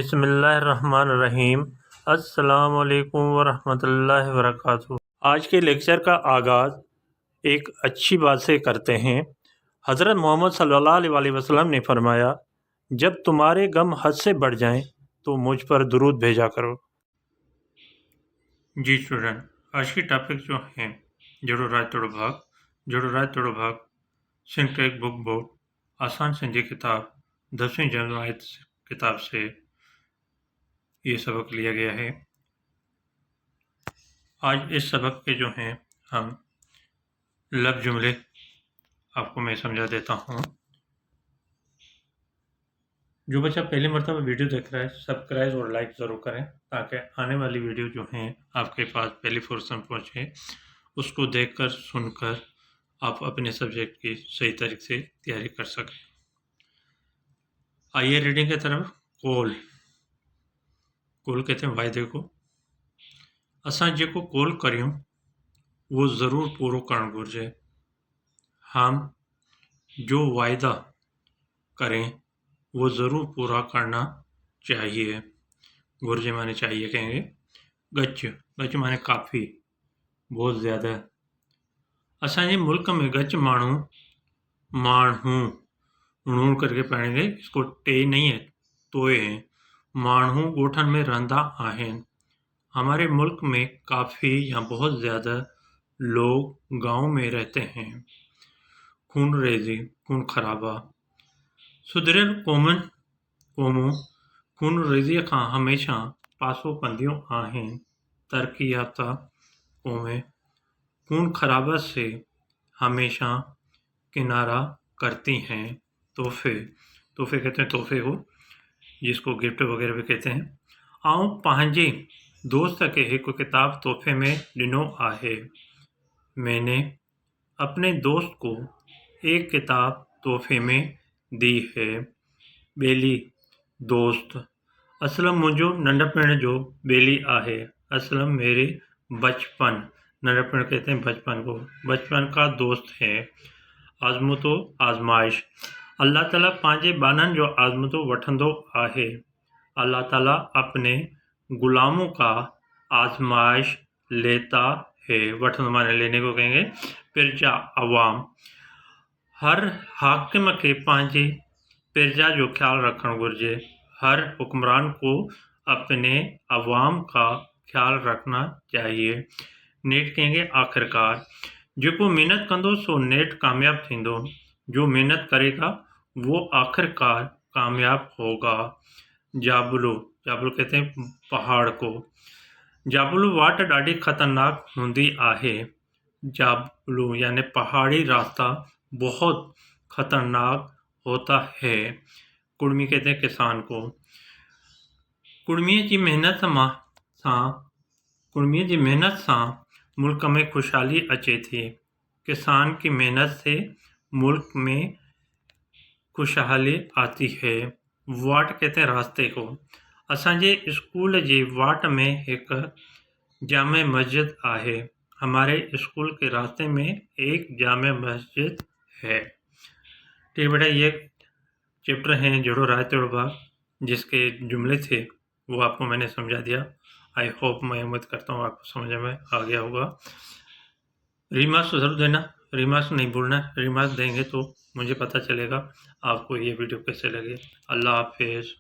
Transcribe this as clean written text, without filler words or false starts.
बिस्मिल्लाहिर्रहमानिर्रहीम। अस्सलाम वालेकुम वरहमतुल्लाहि वबरकातुहू। आज के लेक्चर का आगाज़ एक अच्छी बात से करते हैं। हज़रत मोहम्मद सल्लल्लाहु अलैहि वसल्लम ने फरमाया, जब तुम्हारे गम हद से बढ़ जाएं तो मुझ पर दुरूद भेजा करो। जी स्टूडेंट, आज की टॉपिक जो है जोड़ो राय तोड़ो भाग सिंटेक बुक बोर्ड आसान सिंधी किताब 10वीं जमात किताब से ये सबक लिया गया है। आज इस सबक के जो हैं हम लफ्ज़ जुमले आपको मैं समझा देता हूँ। जो बच्चा पहली मरतबा वीडियो देख रहा है सब्सक्राइब और लाइक ज़रूर करें ताकि आने वाली वीडियो जो हैं आपके पास पहली फुर्सत में पहुँचे। उसको देखकर सुनकर आप अपने सब्जेक्ट की सही तरीके से तैयारी कर सकें। आइए रीडिंग की तरफ। कोल कहते हैं वायदे को। असां जेको कोल करियूं वो ज़रूर पूरो करण घुर्जे। हम जो वायदा करें वो ज़रूर पूरा करना चाहिए। घुर्जे माने चाहिए कहेंगे। गच माने काफ़ी, बहुत ज़्यादा। असांजे मुल्क में गच माण्हू णूण करके पढ़ेंगे, इसको टे नहीं है तोए हैं। माण्हू गोठन में रहंदा आहिन। हमारे मुल्क में काफ़ी या बहुत ज़्यादा लोग गांव में रहते हैं। खून खराबा। सुधरियल क़ौमूं खून रेज़ीअ खां हमेशा पासो कंदियूं आहिनि। तरक्की याफ़्ता क़ौमें खून खराबा से हमेशा किनारा करती हैं। तोहफ़े कहते हैं तोहफ़े को, जिसको गिफ्ट वगैरह भी कहते हैं। आऊं पंहिंजे दोस्त के एक किताब तोहफ़े में ॾिनो आहे। मैंने अपने दोस्त को एक किताब तोहफ़े में दी है। ॿेली दोस्त। असलम मुंहिंजो नंढपण जो ॿेली आहे। असलम मेरे बचपन, नंढपण कहते हैं बचपन को, बचपन का दोस्त है। आज़मूतो आज़माइश। अल्लाह ताला पंहिंजे बाननि जो आज़मूतो वठंदो आहे। अल्लाह ताला अपने गुलामों का आज़माइश लेता है। वठंदो माने लेने को कहेंगे। पिरजा अवाम। हर हाकिम के पंहिंजे पिरजा जो ख्याल रखण घुर्जे। हर हुक्मरान को अपने अवाम का ख्याल रखना चाहिए। नेठ कहेंगे आखिरकार। जेको मेहनत कंदो सो नेठ कामयाब थींदो। जो मेहनत करेगा वो आखिरकार कामयाब होगा। जाबुलो कहते हैं पहाड़ को। जाबुलो वाट ॾाढी ख़तरनाक हूंदी आहे। जाबुलो यानी पहाड़ी रास्ता बहुत खतरनाक होता है। कुड़मी कहते हैं किसान को। कुड़मीअ जी मेहनत सां मुल्क में खुशहाली अचे थी। किसान की मेहनत से मुल्क में खुशहाली आती है। वाट कहते हैं रास्ते को। असांजे स्कूल जे वाट में एक जामे मस्जिद आहे। हमारे स्कूल के रास्ते में एक जामे मस्जिद है। ठीक बेटा, ये चैप्टर हैं जोड़ो राय तोड़ो भाग, जिसके जुमले थे वो आपको मैंने समझा दिया। आई होप, मैं उम्मीद करता हूँ आपको समझ में आ गया होगा। रीमार्क्स तो ज़रूर देना, रीमार्क्स नहीं भूलना। रीमार्क्स देंगे तो मुझे पता चलेगा आपको ये वीडियो कैसे लगे। अल्लाह हाफिज़।